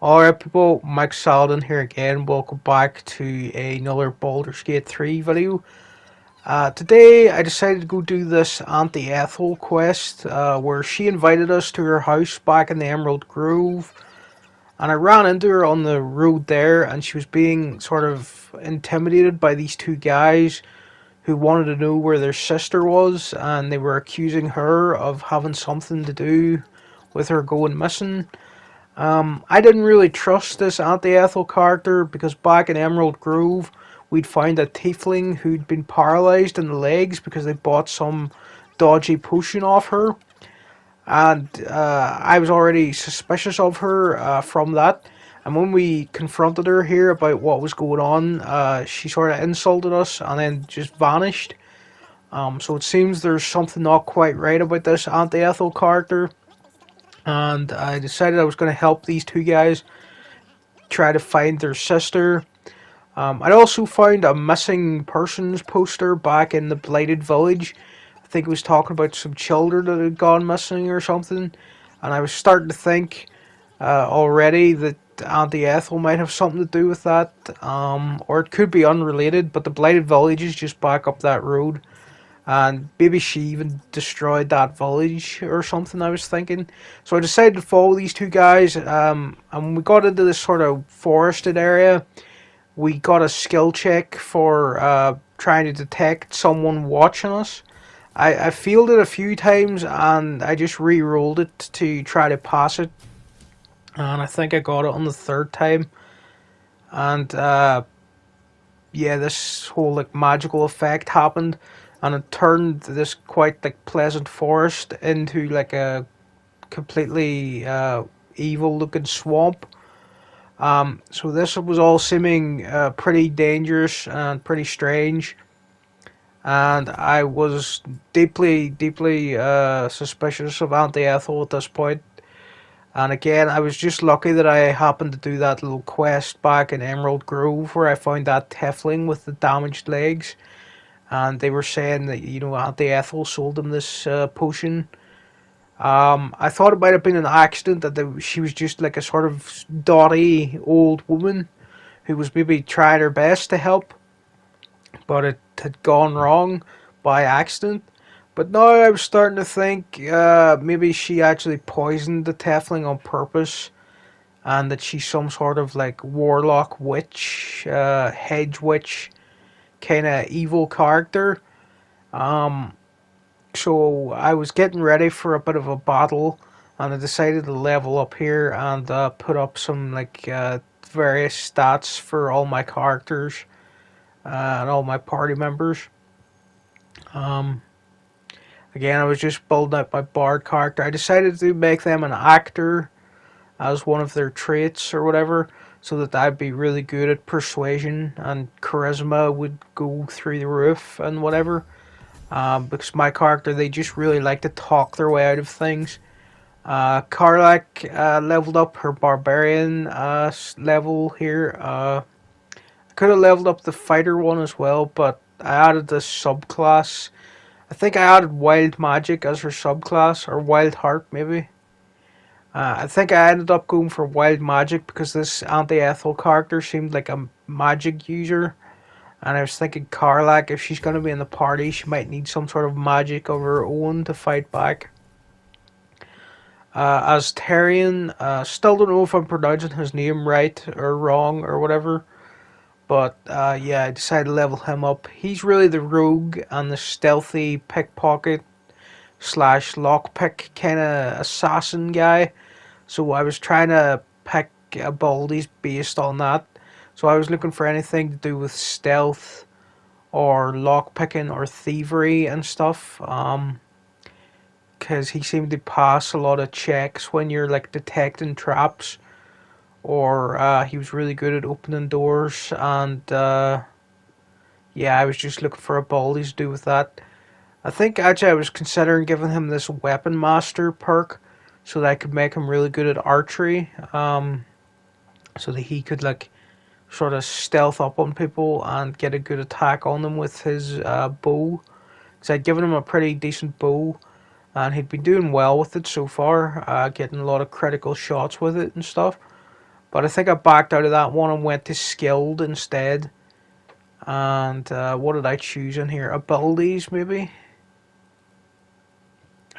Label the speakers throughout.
Speaker 1: Alright people, Mike Saladin here again. Welcome back to another Baldur's Gate 3 video. Today I decided to go do this Auntie Ethel quest where she invited us to her house back in the Emerald Grove. And I ran into her on the road there and she was being sort of intimidated by these two guys who wanted to know where their sister was, and they were accusing her of having something to do with her going missing. I didn't really trust this Auntie Ethel character because back in Emerald Grove, we'd found a tiefling who'd been paralyzed in the legs because they bought some dodgy potion off her. And I was already suspicious of her from that. And when we confronted her here about what was going on, she sort of insulted us and then just vanished. So it seems there's something not quite right about this Auntie Ethel character. And I decided I was going to help these two guys try to find their sister. I also found a missing persons poster back in the Blighted Village. I think it was talking about some children that had gone missing or something. And I was starting to think already that Auntie Ethel might have something to do with that. Or it could be unrelated, but the Blighted Village is just back up that road. And maybe she even destroyed that village or something, I was thinking. So I decided to follow these two guys, and when we got into this sort of forested area, we got a skill check for trying to detect someone watching us. I failed it a few times, and I just re-rolled it to try to pass it, and I think I got it on the third time. And yeah, this whole like magical effect happened, and it turned this quite like pleasant forest into like a completely evil looking swamp. So this was all seeming pretty dangerous and pretty strange, and I was deeply suspicious of Auntie Ethel at this point. And again, I was just lucky that I happened to do that little quest back in Emerald Grove where I found that tiefling with the damaged legs. And they were saying that, you know, Auntie Ethel sold them this potion. I thought it might have been an accident, that she was just like a sort of dotty old woman who was maybe trying her best to help, but it had gone wrong by accident. But now I was starting to think maybe she actually poisoned the tiefling on purpose, and that she's some sort of like warlock witch, hedge witch kind of evil character. Um, so I was getting ready for a bit of a battle, and I decided to level up here and put up some like various stats for all my characters and all my party members. Um, Again, I was just building up my bard character. I decided to make them an actor as one of their traits or whatever, so that I'd be really good at persuasion and charisma would go through the roof and whatever. Because my character, they just really like to talk their way out of things. Karlak leveled up her barbarian level here. I could have leveled up the fighter one as well, but I added this subclass. I think I added wild magic as her subclass, or wild heart maybe. I think I ended up going for wild magic because this Auntie Ethel character seemed like a magic user. And I was thinking Karlak, if she's going to be in the party, she might need some sort of magic of her own to fight back. As Tyrion, still don't know if I'm pronouncing his name right or wrong or whatever. But yeah, I decided to level him up. He's really the rogue and the stealthy pickpocket slash lockpick kind of assassin guy. So I was trying to pick abilities based on that. So I was looking for anything to do with stealth or lockpicking or thievery and stuff. Because he seemed to pass a lot of checks when you're like detecting traps. Or he was really good at opening doors. And yeah, I was just looking for abilities to do with that. I think actually I was considering giving him this weapon master perk so that I could make him really good at archery. So that he could like sort of stealth up on people and get a good attack on them with his bow. Because I'd given him a pretty decent bow, and he'd been doing well with it so far, getting a lot of critical shots with it and stuff. But I think I backed out of that one and went to skilled instead. And what did I choose in here? Abilities, maybe?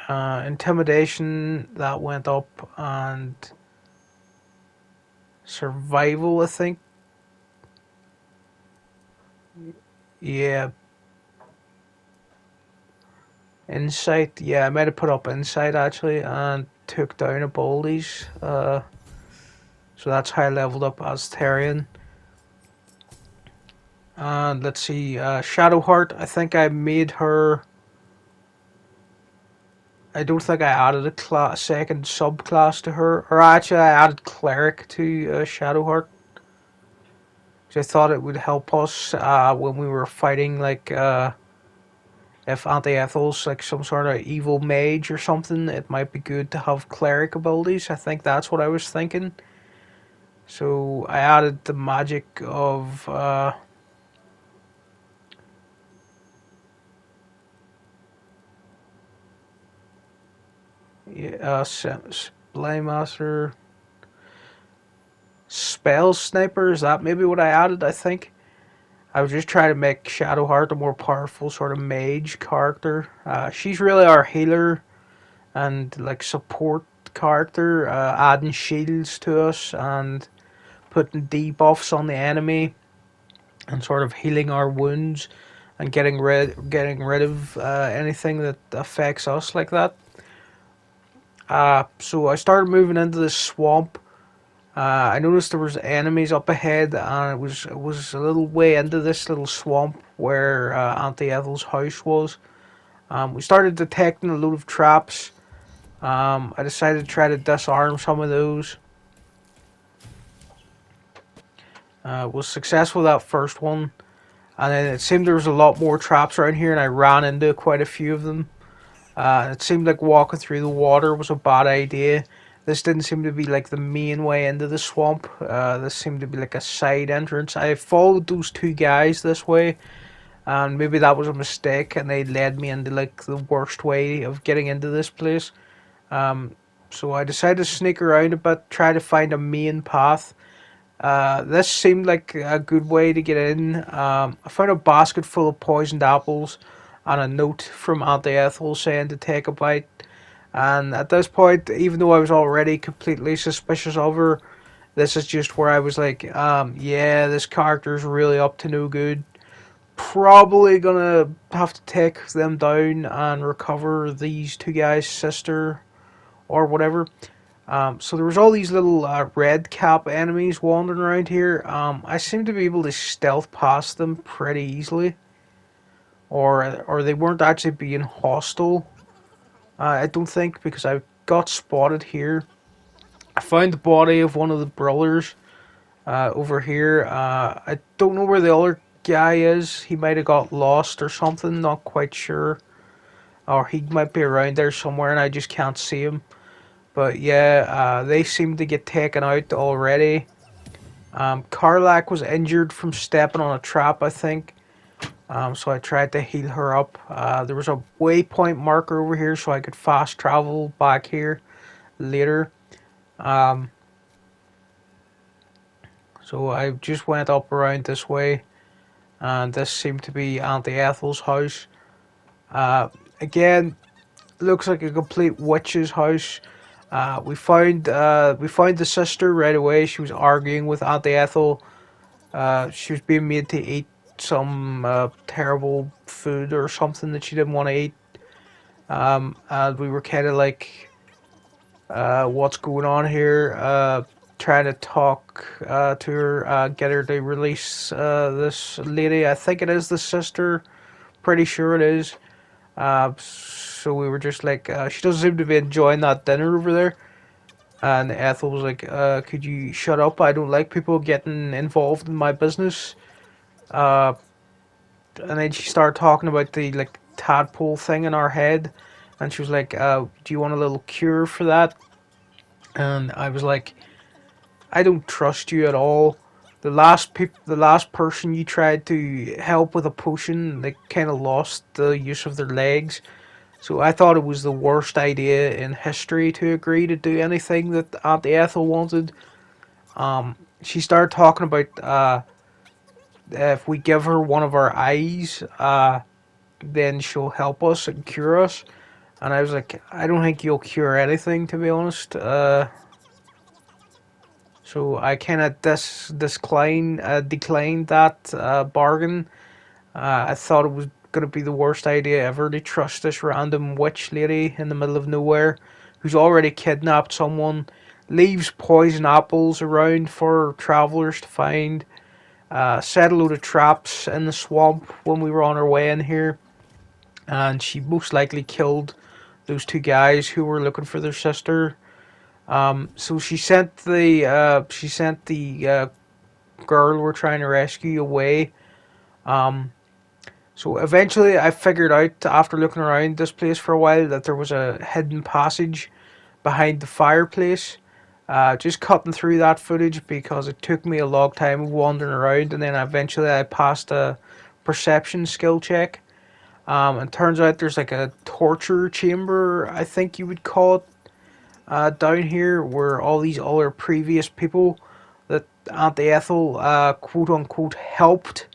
Speaker 1: Intimidation, that went up. And survival, I think. Yeah. Insight. Yeah, I might have put up insight actually. And took down abilities. So that's how I leveled up as Therian. And let's see, Shadowheart, I think I made her... I don't think I added a second subclass to her. Or actually, I added Cleric to Shadowheart. Because I thought it would help us when we were fighting, like, if Auntie Ethel's like some sort of evil mage or something, it might be good to have Cleric abilities. I think that's what I was thinking. So I added the magic of... yeah, Blame Master, Spell Sniper, is that maybe what I added, I think? I was just trying to make Shadowheart a more powerful sort of mage character. She's really our healer and like support character, adding shields to us and putting debuffs on the enemy and sort of healing our wounds and getting rid of anything that affects us like that. So I started moving into this swamp. I noticed there was enemies up ahead, and it was a little way into this little swamp where Auntie Ethel's house was. We started detecting a load of traps. I decided to try to disarm some of those. Was successful with that first one, and then it seemed there was a lot more traps around here, and I ran into quite a few of them. It seemed like walking through the water was a bad idea. This didn't seem to be like the main way into the swamp. This seemed to be like a side entrance. I followed those two guys this way, and maybe that was a mistake, and they led me into like the worst way of getting into this place. So I decided to sneak around a bit, try to find a main path. This seemed like a good way to get in. I found a basket full of poisoned apples and a note from Auntie Ethel saying to take a bite. And at this point, even though I was already completely suspicious of her, this is just where I was like, yeah, this character's really up to no good. Probably gonna have to take them down and recover these two guys' sister or whatever. So there was all these little red cap enemies wandering around here. I seem to be able to stealth past them pretty easily. Or they weren't actually being hostile. I don't think, because I got spotted here. I found the body of one of the brothers over here. I don't know where the other guy is. He might have got lost or something, not quite sure. Or he might be around there somewhere and I just can't see him. But yeah, they seem to get taken out already. Karlak was injured from stepping on a trap, I think. So I tried to heal her up. There was a waypoint marker over here so I could fast travel back here later. So I just went up around this way, and this seemed to be Auntie Ethel's house. Again, looks like a complete witch's house. We found the sister right away. She was arguing with Auntie Ethel. She was being made to eat some terrible food or something that she didn't want to eat. And we were kind of like, what's going on here? Trying to talk to her, get her to release this lady. I think it is the sister. Pretty sure it is. So we were just like, she doesn't seem to be enjoying that dinner over there. And Ethel was like, could you shut up? I don't like people getting involved in my business. And then she started talking about the like tadpole thing in our head. And she was like, do you want a little cure for that? And I was like, I don't trust you at all. The last person you tried to help with a potion, they kind of lost the use of their legs. So I thought it was the worst idea in history to agree to do anything that Auntie Ethel wanted. She started talking about if we give her one of our eyes, then she'll help us and cure us. And I was like, I don't think you'll cure anything, to be honest. So I kind of declined that bargain. I thought it was gonna be the worst idea ever to trust this random witch lady in the middle of nowhere, who's already kidnapped someone, leaves poison apples around for travelers to find, set a load of traps in the swamp when we were on our way in here, and she most likely killed those two guys who were looking for their sister. So she sent the girl we're trying to rescue away. Um, so eventually, I figured out after looking around this place for a while that there was a hidden passage behind the fireplace. Just cutting through that footage because it took me a long time wandering around, and then eventually I passed a perception skill check. And turns out there's like a torture chamber, I think you would call it, down here where all these other previous people that Auntie Ethel, quote unquote, helped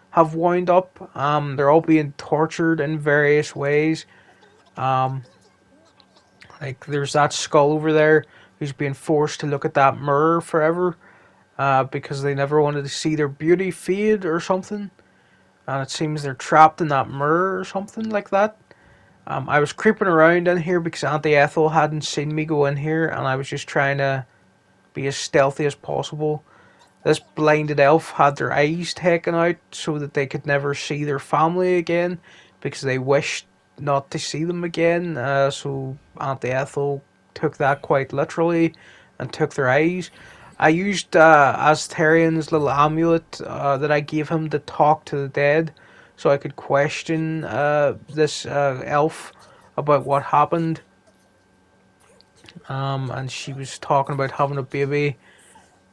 Speaker 1: have wound up. They're all being tortured in various ways. Um, like there's that skull over there who's being forced to look at that mirror forever, because they never wanted to see their beauty fade or something. And it seems they're trapped in that mirror or something like that. I was creeping around in here because Auntie Ethel hadn't seen me go in here, and I was just trying to be as stealthy as possible. This blinded elf had their eyes taken out so that they could never see their family again because they wished not to see them again. So Auntie Ethel took that quite literally and took their eyes. I used Asterian's little amulet that I gave him to talk to the dead so I could question this elf about what happened. And she was talking about having a baby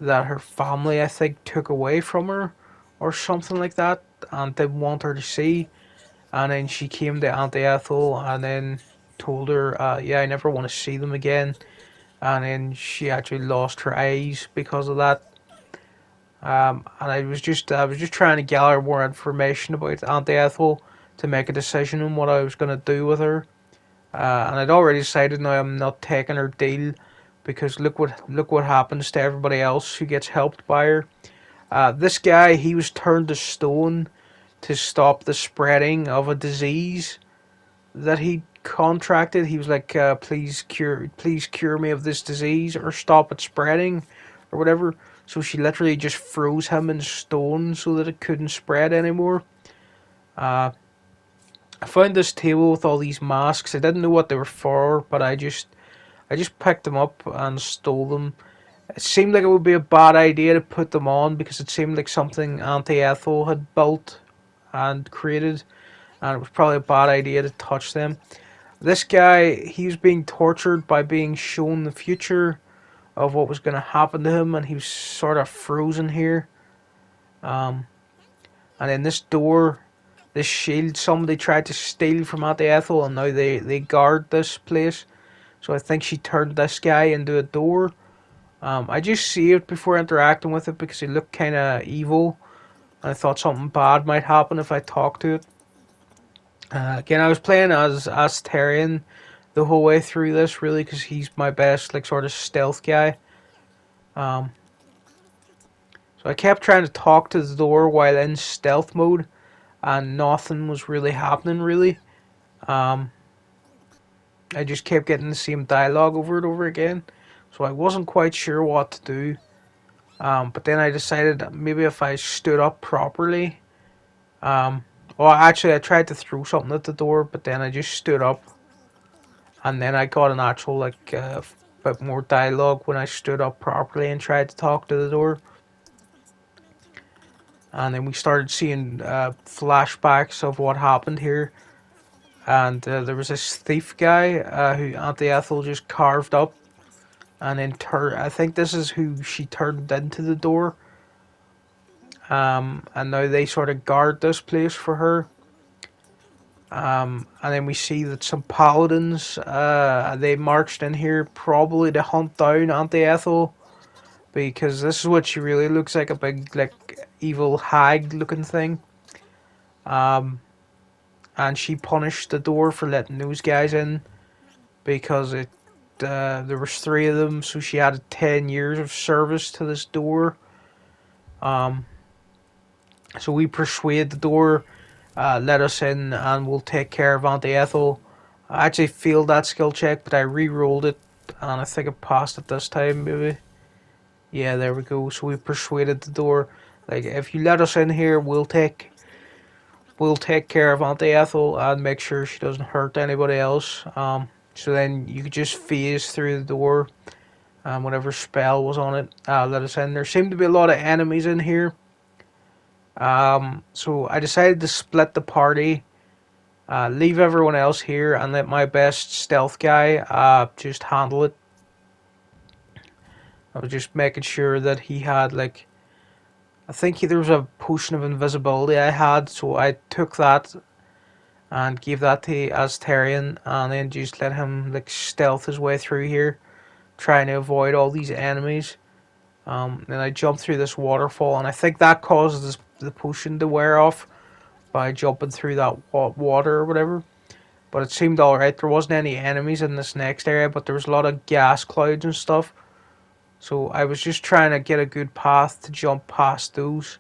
Speaker 1: that her family, I think, took away from her or something like that and didn't want her to see. And then she came to Auntie Ethel and then told her, yeah, I never want to see them again. And then she actually lost her eyes because of that. And I was just trying to gather more information about Auntie Ethel to make a decision on what I was going to do with her. And I'd already decided now I'm not taking her deal because look what happens to everybody else who gets helped by her. This guy, he was turned to stone to stop the spreading of a disease that he contracted. He was like, please cure me of this disease or stop it spreading or whatever. So she literally just froze him in stone so that it couldn't spread anymore. Uh, I found this table with all these masks. I didn't know what they were for, but I just picked them up and stole them. It seemed like it would be a bad idea to put them on because it seemed like something Auntie Ethel had built and created, and it was probably a bad idea to touch them. This guy, he was being tortured by being shown the future of what was going to happen to him, and he was sort of frozen here. Um, and then this door, this shield, somebody tried to steal from Auntie Ethel, and now they guard this place. So I think she turned this guy into a door. I just saved before interacting with it because it looked kind of evil. I thought something bad might happen if I talked to it. Again, I was playing as Asterian the whole way through this, really, because he's my best, like, sort of stealth guy. Um, so I kept trying to talk to the door while in stealth mode, and nothing was really happening, really. Um, I just kept getting the same dialogue over and over again, so I wasn't quite sure what to do. But then I decided that maybe if I stood up properly, well, actually, I tried to throw something at the door, but then I just stood up, and then I got an actual like bit more dialogue when I stood up properly and tried to talk to the door. And then we started seeing flashbacks of what happened here. And there was this thief guy who Auntie Ethel just carved up, and then I think this is who she turned into the door. And now they sort of guard this place for her. And then we see that some paladins they marched in here probably to hunt down Auntie Ethel. because this is what she really looks like, a big like evil hag looking thing. Um, and she punished the door for letting those guys in because it there was three of them, so she added 10 years of service to this door. Um, so we persuade the door, let us in, and we'll take care of Auntie Ethel. I actually failed that skill check, but I re-rolled it, and I think I passed it this time, maybe. Yeah, there we go. So we persuaded the door. Like, if you let us in here, we'll take care of Auntie Ethel and make sure she doesn't hurt anybody else. So then you could just phase through the door, whatever spell was on it, let us in. There seemed to be a lot of enemies in here. So I decided to split the party, leave everyone else here, and let my best stealth guy just handle it. I was just making sure that he had, like, I think there was a potion of invisibility I had, so I took that and gave that to Astarion, and then just let him like stealth his way through here, trying to avoid all these enemies. Then I jumped through this waterfall, and I think that causes the potion to wear off by jumping through that water or whatever. But it seemed alright. There wasn't any enemies in this next area, but there was a lot of gas clouds and stuff. So I was just trying to get a good path to jump past those.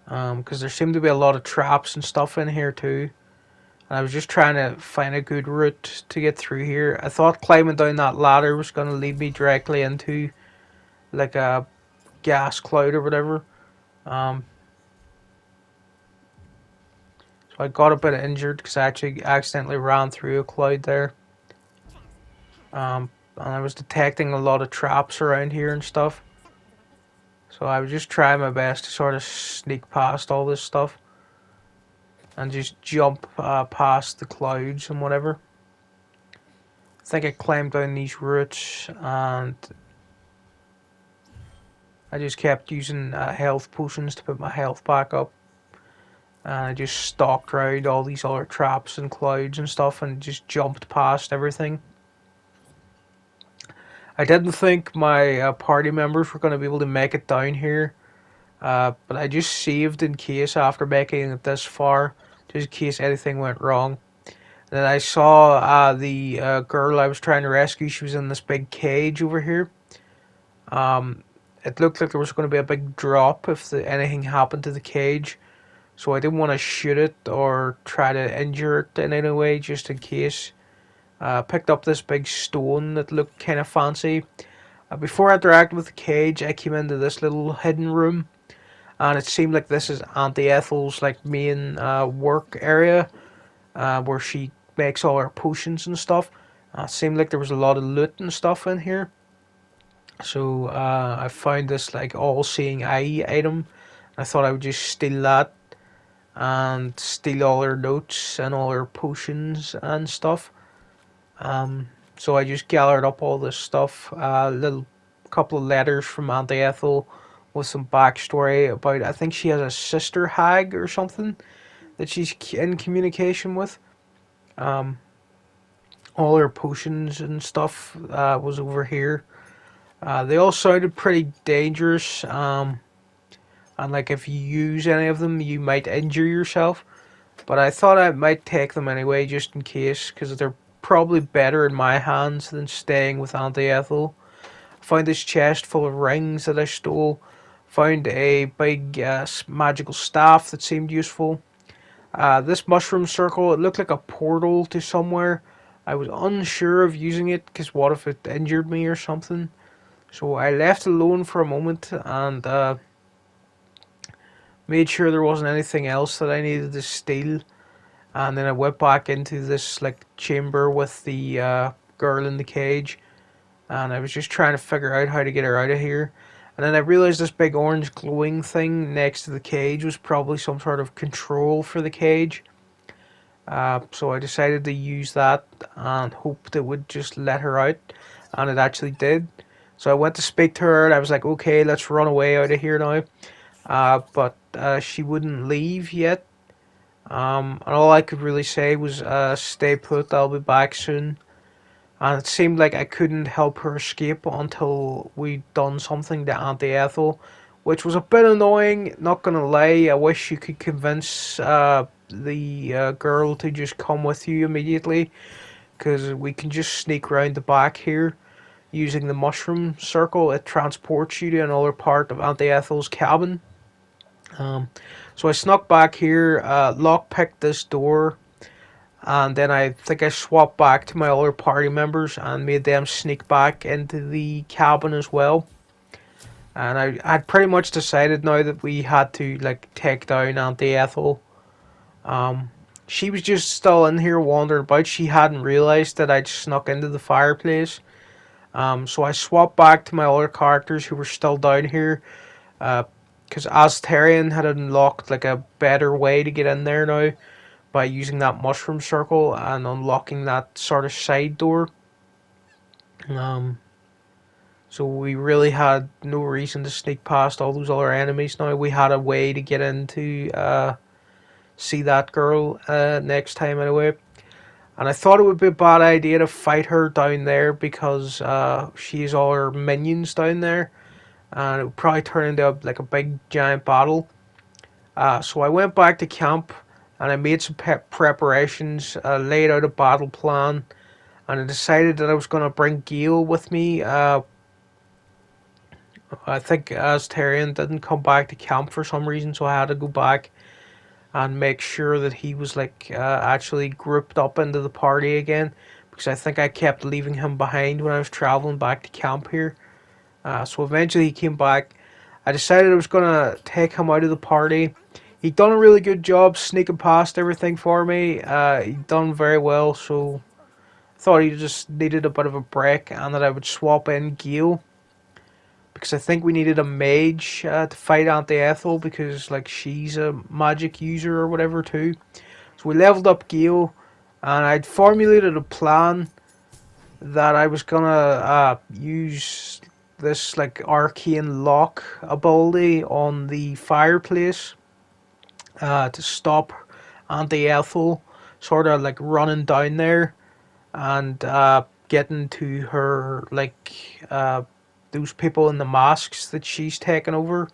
Speaker 1: Because there seemed to be a lot of traps and stuff in here too. And I was just trying to find a good route to get through here. I thought climbing down that ladder was going to lead me directly into like a gas cloud or whatever. Um, so I got a bit injured because I actually accidentally ran through a cloud there. And I was detecting a lot of traps around here and stuff. So I was just trying my best to sort of sneak past all this stuff and just jump past the clouds and whatever. I think I climbed down these roots and I just kept using health potions to put my health back up. And I just stalked around all these other traps and clouds and stuff and just jumped past everything. I didn't think my party members were going to be able to make it down here. But I just saved in case after making it this far, just in case anything went wrong. And then I saw the girl I was trying to rescue. She was in this big cage over here. It looked like there was going to be a big drop if anything happened to the cage. So I didn't want to shoot it or try to injure it in any way, just in case. Picked up this big stone that looked kind of fancy. Before I interacted with the cage, I came into this little hidden room. And it seemed like this is Auntie Ethel's like main work area, where she makes all her potions and stuff. It seemed like there was a lot of loot and stuff in here. So I found this like all-seeing eye item. I thought I would just steal that and steal all her notes and all her potions and stuff. So I just gathered up all this stuff, little couple of letters from Auntie Ethel with some backstory about, I think she has a sister hag or something that she's in communication with. Um, all her potions and stuff was over here. They all sounded pretty dangerous, and like if you use any of them, you might injure yourself. But I thought I might take them anyway, just in case, because they're probably better in my hands than staying with Auntie Ethel. Found this chest full of rings that I stole. Found a big magical staff that seemed useful. This mushroom circle, it looked like a portal to somewhere. I was unsure of using it because what if it injured me or something. So I left it alone for a moment and made sure there wasn't anything else that I needed to steal. And then I went back into this like chamber with the girl in the cage. And I was just trying to figure out how to get her out of here. And then I realized this big orange glowing thing next to the cage was probably some sort of control for the cage. So I decided to use that and hoped it would just let her out. And it actually did. So I went to speak to her and I was like, okay, let's run away out of here now. But she wouldn't leave yet. And all I could really say was, stay put, I'll be back soon. And it seemed like I couldn't help her escape until we'd done something to Auntie Ethel, which was a bit annoying, not gonna lie. I wish you could convince the girl to just come with you immediately, because we can just sneak round the back here using the mushroom circle. It transports you to another part of Auntie Ethel's cabin. Um, so I snuck back here, lockpicked this door, and then I think I swapped back to my other party members and made them sneak back into the cabin as well. And I'd pretty much decided now that we had to like take down Auntie Ethel. Um, she was just still in here wandering about. She hadn't realised that I'd snuck into the fireplace. So I swapped back to my other characters who were still down here. Because Aztarian had unlocked like a better way to get in there now by using that mushroom circle and unlocking that sort of side door. Um, so we really had no reason to sneak past all those other enemies now. We had a way to get in to see that girl next time anyway. And I thought it would be a bad idea to fight her down there because she has all her minions down there. And it would probably turn into like a big giant battle. So I went back to camp and I made some preparations, laid out a battle plan, and I decided that I was going to bring Gale with me. I think Astarion didn't come back to camp for some reason, so I had to go back and make sure that he was like actually grouped up into the party again, because I think I kept leaving him behind when I was traveling back to camp here. So eventually he came back. I decided I was going to take him out of the party. He'd done a really good job sneaking past everything for me. He'd done very well, so I thought he just needed a bit of a break and that I would swap in Gale. Because I think we needed a mage to fight Auntie Ethel because like she's a magic user or whatever too. So we leveled up Gale and I'd formulated a plan that I was gonna use this like arcane lock ability on the fireplace to stop Auntie Ethel sort of like running down there and getting to her like those people in the masks that she's taken over.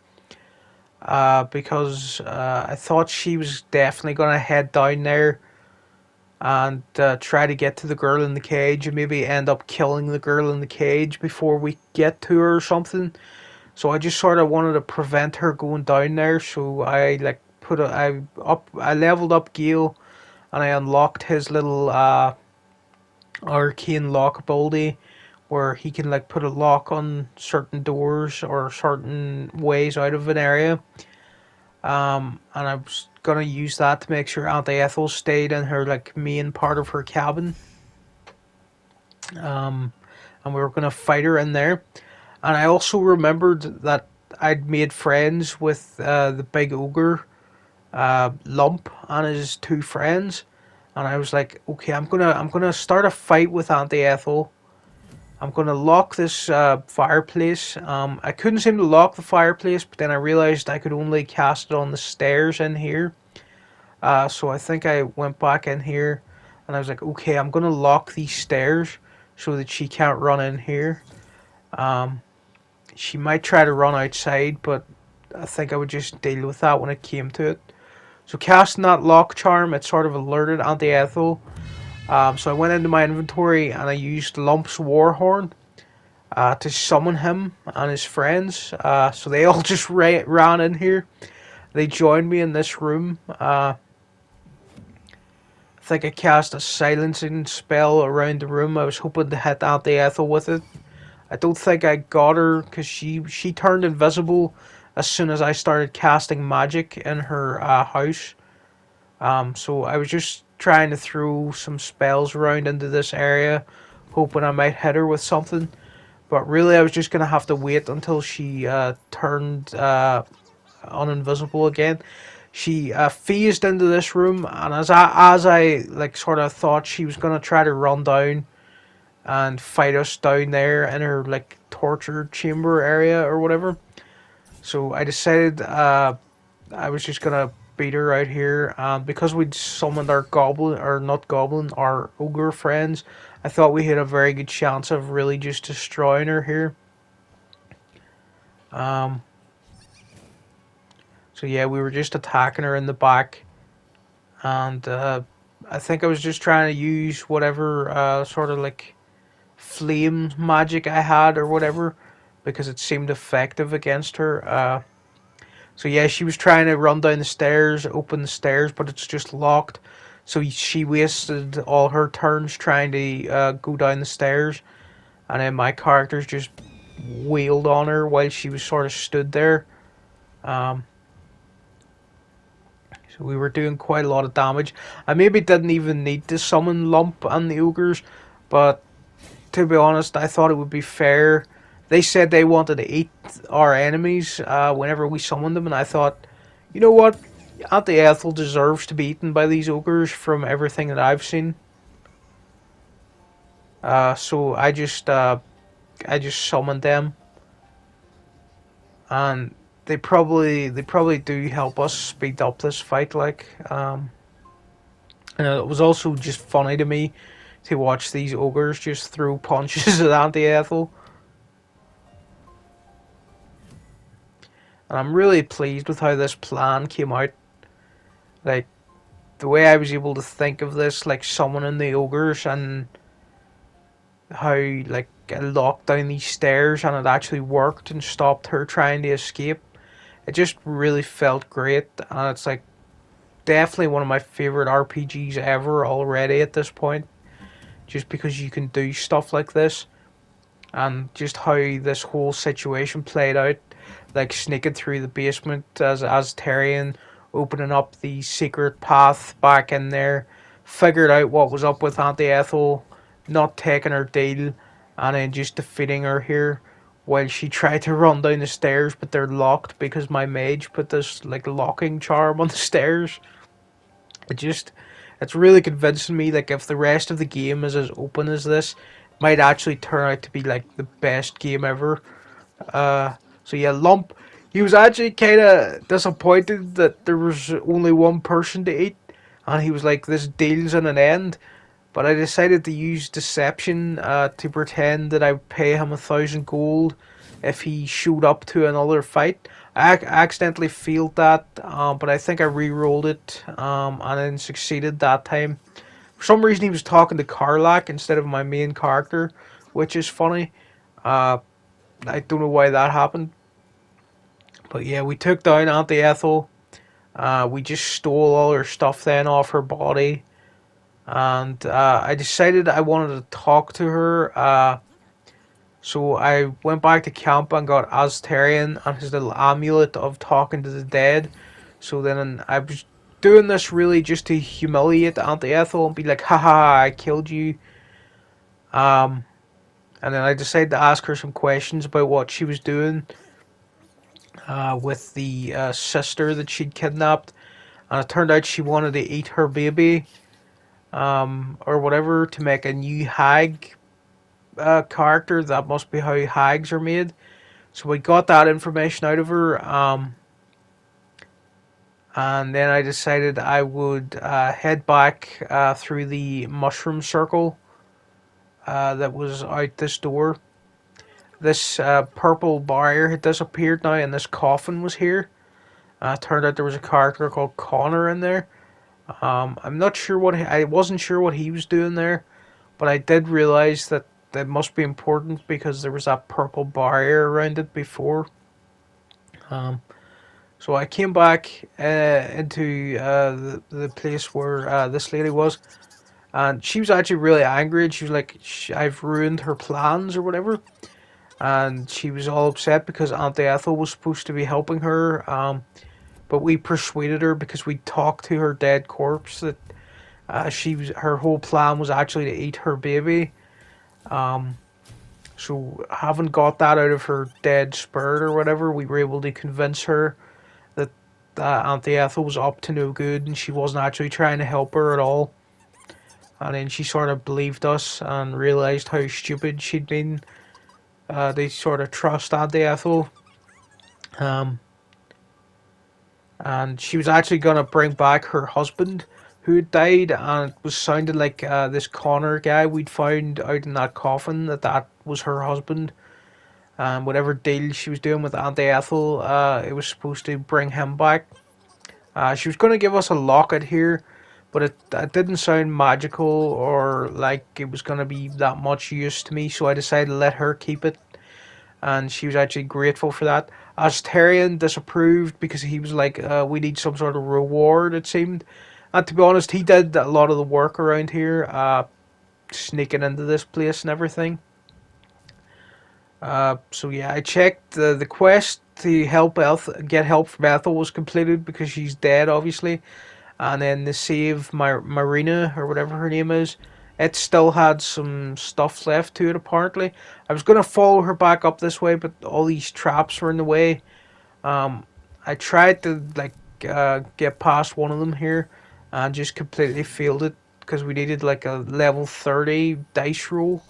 Speaker 1: Because I thought she was definitely gonna head down there and try to get to the girl in the cage and maybe end up killing the girl in the cage before we get to her or something. So I just sort of wanted to prevent her going down there. So I like I leveled up Gale and I unlocked his little arcane lock ability where he can like put a lock on certain doors or certain ways out of an area. And I was gonna use that to make sure Auntie Ethel stayed in her like main part of her cabin. Um, and we were gonna fight her in there. And I also remembered that I'd made friends with the big ogre, Lump, and his two friends. And I was like, okay, I'm gonna start a fight with Auntie Ethel. I'm gonna lock this fireplace. I couldn't seem to lock the fireplace, but then I realized I could only cast it on the stairs in here. So I think I went back in here, and I was like, okay, I'm gonna lock these stairs so that she can't run in here. Um, she might try to run outside, but I think I would just deal with that when it came to it. So casting that lock charm, it sort of alerted Auntie Ethel. So I went into my inventory and I used Lump's Warhorn to summon him and his friends. So they all just ran in here. They joined me in this room. I think I cast a silencing spell around the room. I was hoping to hit Auntie Ethel with it. I don't think I got her because she turned invisible as soon as I started casting magic in her house. So I was just trying to throw some spells around into this area, hoping I might hit her with something. But really, I was just gonna have to wait until she turned uninvisible again. She phased into this room, and as I like sort of thought she was gonna try to run down and fight us down there in her like torture chamber area or whatever. So I decided I was just gonna beat her out here. Because we'd summoned our goblin, or not goblin, our ogre friends, I thought we had a very good chance of really just destroying her here. Um, so yeah, we were just attacking her in the back, and I think I was just trying to use whatever sort of like flame magic I had or whatever, because it seemed effective against her. So yeah, she was trying to run down the stairs, open the stairs, but it's just locked. So she wasted all her turns trying to go down the stairs, and then my characters just wailed on her while she was sort of stood there. Um, so we were doing quite a lot of damage. I maybe didn't even need to summon Lump and the ogres, but to be honest, I thought it would be fair. They said they wanted to eat our enemies whenever we summoned them, and I thought, you know what? Auntie Ethel deserves to be eaten by these ogres from everything that I've seen. So I just summoned them, and they probably do help us speed up this fight. And it was also just funny to me to watch these ogres just throw punches at Auntie Ethel. And I'm really pleased with how this plan came out. Like, the way I was able to think of this, like summoning the ogres, and how, like, I locked down these stairs and it actually worked and stopped her trying to escape. It just really felt great, and it's like definitely one of my favorite RPGs ever already at this point, just because you can do stuff like this, and just how this whole situation played out, like sneaking through the basement as Tyrion, opening up the secret path back in there, figured out what was up with Auntie Ethel, not taking her deal, and then just defeating her here. While she tried to run down the stairs, but they're locked because my mage put this like locking charm on the stairs. It just, it's really convincing me, like, if the rest of the game is as open as this, it might actually turn out to be like the best game ever. So yeah, Lump, he was actually kind of disappointed that there was only one person to eat, and he was like, "This deal's in an end." But I decided to use deception to pretend that I would pay him 1,000 gold if he showed up to another fight. I accidentally failed that, but I think I re-rolled it and then succeeded that time. For some reason, he was talking to Karlak instead of my main character, which is funny. Uh, I don't know why that happened. But yeah, we took down Auntie Ethel. We just stole all her stuff then off her body. And I decided I wanted to talk to her. So I went back to camp and got Aztarian and his little amulet of talking to the dead. So then I was doing this really just to humiliate Auntie Ethel and be like, haha, I killed you. Um, and then I decided to ask her some questions about what she was doing with the sister that she'd kidnapped. And it turned out she wanted to eat her baby, or whatever, to make a new hag character. That must be how hags are made. So we got that information out of her, and then I decided I would head back through the mushroom circle that was out this door. This purple barrier had disappeared now, and this coffin was here. Turned out there was a character called Connor in there. I'm not sure I wasn't sure what he was doing there, but I did realize that that must be important because there was that purple barrier around it before. Um, so I came back into the place where this lady was, and she was actually really angry. And she was like, "I've ruined her plans or whatever," and she was all upset because Auntie Ethel was supposed to be helping her. But we persuaded her because we talked to her dead corpse that her whole plan was actually to eat her baby. Um, so having got that out of her dead spirit or whatever, we were able to convince her that Auntie Ethel was up to no good and she wasn't actually trying to help her at all. And then she sort of believed us and realised how stupid she'd been. They sort of trust Auntie Ethel. Um, and she was actually going to bring back her husband who had died, and it was sounded like this Connor guy we'd found out in that coffin, that was her husband. And whatever deal she was doing with Auntie Ethel, it was supposed to bring him back. She was going to give us a locket here, but it didn't sound magical or like it was going to be that much use to me, so I decided to let her keep it, and she was actually grateful for that. Asterion disapproved because he was like, we need some sort of reward, it seemed. And to be honest, he did a lot of the work around here, sneaking into this place and everything. So yeah, I checked the quest to get help from Ethel was completed because she's dead, obviously. And then the save Marina or whatever her name is, it still had some stuff left to it apparently. I was gonna follow her back up this way, but all these traps were in the way. Um, I tried to get past one of them here, and just completely failed it because we needed like a level 30 dice roll.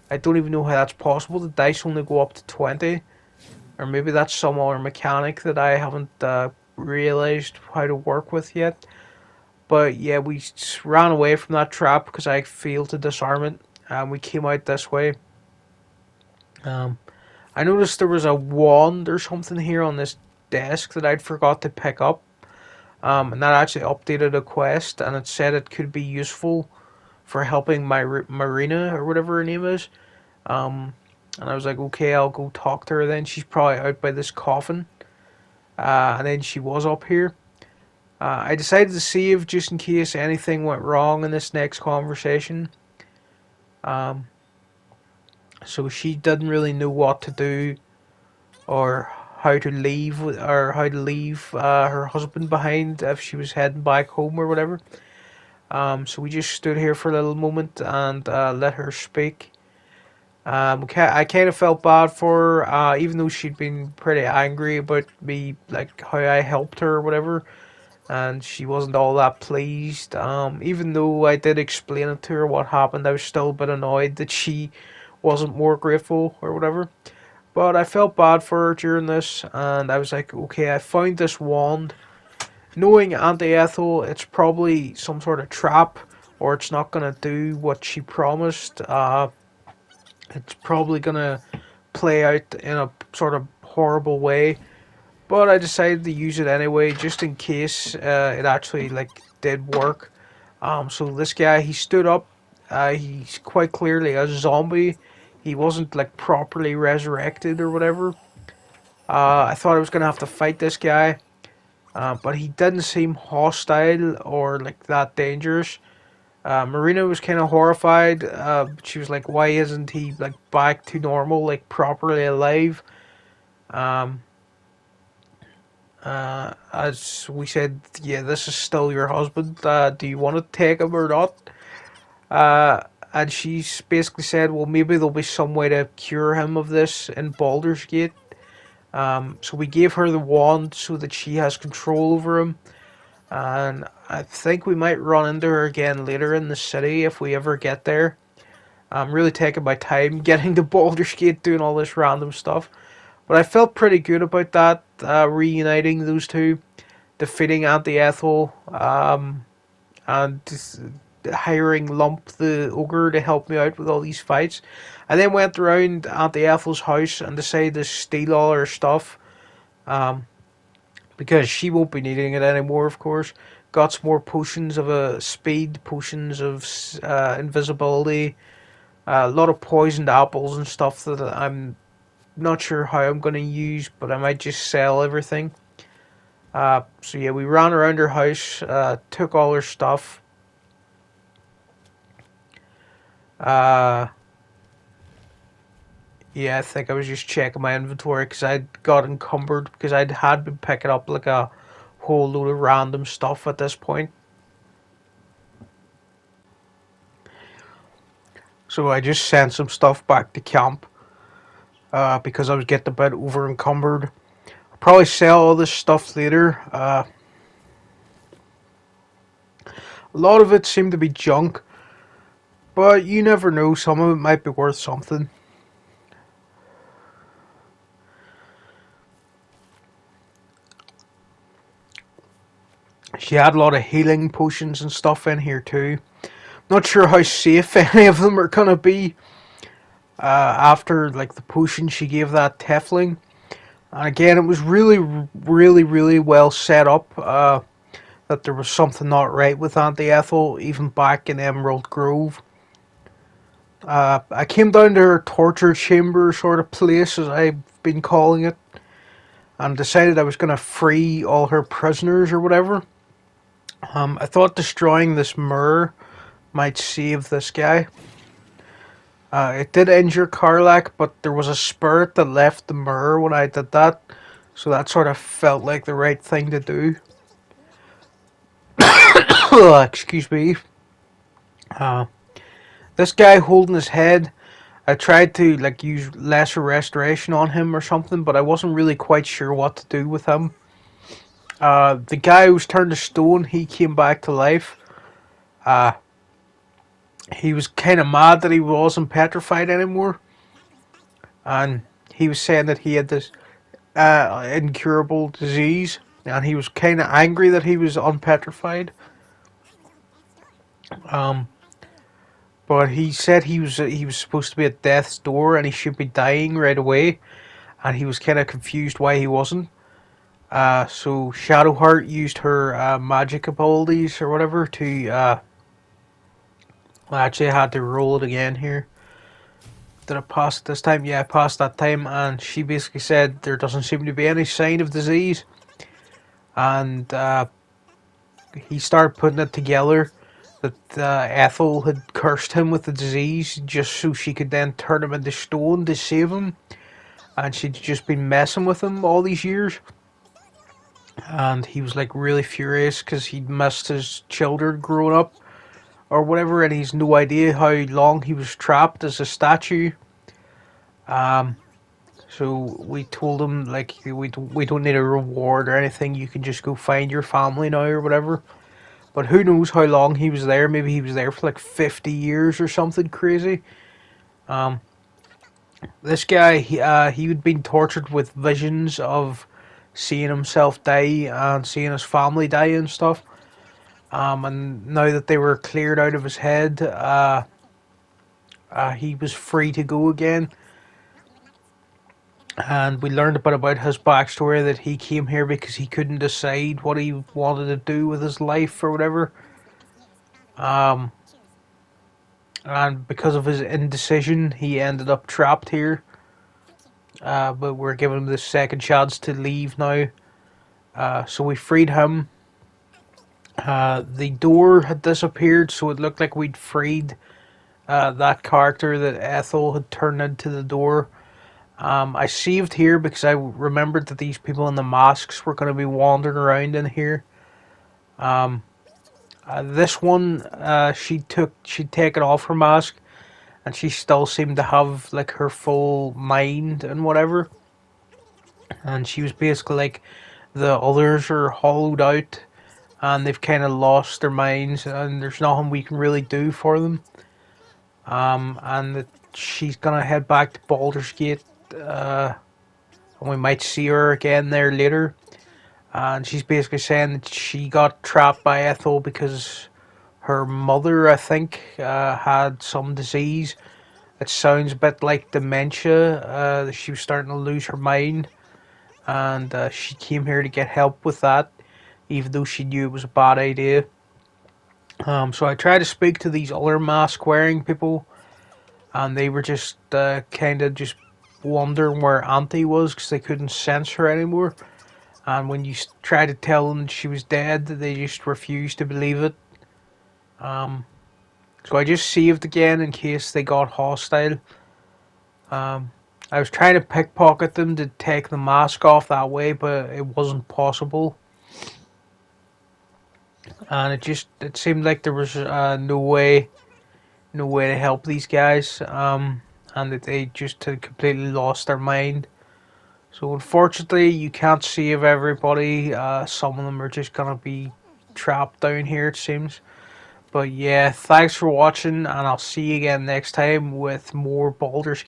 Speaker 1: I don't even know how that's possible. The dice only go up to 20, or maybe that's some other mechanic that I haven't realized how to work with yet. But yeah, we ran away from that trap because I failed to disarm it, and we came out this way. Um, I noticed there was a wand or something here on this desk that I'd forgot to pick up, and that actually updated a quest, and it said it could be useful for helping my Marina or whatever her name is. And I was like, okay, I'll go talk to her then. She's probably out by this coffin. And then she was up here. I decided to save just in case anything went wrong in this next conversation. Um, so she didn't really know what to do or how to leave her husband behind if she was heading back home or whatever. So we just stood here for a little moment and let her speak. I kind of felt bad for her, even though she'd been pretty angry about me, like how I helped her or whatever, and she wasn't all that pleased. Even though I did explain it to her what happened, I was still a bit annoyed that she wasn't more grateful or whatever. But I felt bad for her during this, and I was like, okay, I found this wand. Knowing Auntie Ethel, it's probably some sort of trap, or it's not gonna do what she promised. It's probably gonna play out in a sort of horrible way. But I decided to use it anyway, just in case it actually did work. So this guy, he stood up. He's quite clearly a zombie. He wasn't like properly resurrected or whatever. I thought I was gonna have to fight this guy, but he didn't seem hostile or like that dangerous. Marina was kind of horrified. She was like, "Why isn't he like back to normal, like properly alive?" Um, as we said, yeah, this is still your husband. Do you want to take him or not? And she basically said, "Well, maybe there'll be some way to cure him of this in Baldur's Gate." So we gave her the wand so that she has control over him. And I think we might run into her again later in the city if we ever get there. I'm really taking my time getting to Baldur's Gate, doing all this random stuff. But I felt pretty good about that, reuniting those two, defeating Auntie Ethel, and just hiring Lump the Ogre to help me out with all these fights. I then went around Auntie Ethel's house and decided to steal all her stuff. Um, because she won't be needing it anymore, of course. Got some more potions of speed, potions of invisibility, a lot of poisoned apples and stuff that I'm not sure how I'm going to use, but I might just sell everything. So yeah, we ran around her house, took all her stuff. Uh, yeah, I think I was just checking my inventory because I'd got encumbered because had been picking up like a whole load of random stuff at this point. So I just sent some stuff back to camp because I was getting a bit over encumbered. I'll probably sell all this stuff later. A lot of it seemed to be junk, but you never know. Some of it might be worth something. She had a lot of healing potions and stuff in here too. Not sure how safe any of them are gonna be. After like the potion she gave that Tiefling, and again it was really well set up. That there was something not right with Auntie Ethel, even back in Emerald Grove. I came down to her torture chamber sort of place, as I've been calling it, and decided I was going to free all her prisoners or whatever. I thought destroying this mirror might save this guy. It did injure Karlak, but there was a spirit that left the mirror when I did that, so that sort of felt like the right thing to do. Excuse me. This guy holding his head, I tried to like use lesser restoration on him or something, but I wasn't really quite sure what to do with him. The guy who was turned to stone, he came back to life. He was kind of mad that he wasn't petrified anymore, and he was saying that he had this incurable disease, and he was kind of angry that he was unpetrified. But he said he was supposed to be at death's door and he should be dying right away, and he was kind of confused why he wasn't. So Shadowheart used her magic abilities or whatever to. I actually had to roll it again here. Did I pass it this time? Yeah, I passed that time, and she basically said there doesn't seem to be any sign of disease, and he started putting it together that Ethel had cursed him with the disease just so she could then turn him into stone to save him, and she'd just been messing with him all these years. And he was like really furious because he'd missed his children growing up or whatever, and he's no idea how long he was trapped as a statue. So we told him like we don't need a reward or anything. You can just go find your family now or whatever. But who knows how long he was there? Maybe he was there for like 50 years or something crazy. This guy, he had been tortured with visions of seeing himself die and seeing his family die and stuff. And now that they were cleared out of his head, he was free to go again. And we learned a bit about his backstory, that he came here because he couldn't decide what he wanted to do with his life or whatever. And because of his indecision, he ended up trapped here. But we're giving him the second chance to leave now. So we freed him. The door had disappeared, so it looked like we'd freed that character that Ethel had turned into the door. I saved here because I remembered that these people in the masks were going to be wandering around in here. This one, she'd taken off her mask, and she still seemed to have like her full mind and whatever. And she was basically like, the others are hollowed out, and they've kind of lost their minds, and there's nothing we can really do for them. And that she's gonna head back to Baldur's Gate. And we might see her again there later. And she's basically saying that she got trapped by Ethel because her mother, I think, had some disease. It sounds a bit like dementia. She was starting to lose her mind, and she came here to get help with that, even though she knew it was a bad idea. So I tried to speak to these other mask-wearing people, and they were just kind of just wondering where Auntie was because they couldn't sense her anymore. And when you tried to tell them she was dead, they just refused to believe it. So I just saved again in case they got hostile. I was trying to pickpocket them to take the mask off that way, but it wasn't possible. And it seemed like there was no way to help these guys. And that they just had completely lost their mind. So unfortunately, you can't save everybody. Some of them are just gonna be trapped down here, it seems. But yeah, thanks for watching, and I'll see you again next time with more Baldur's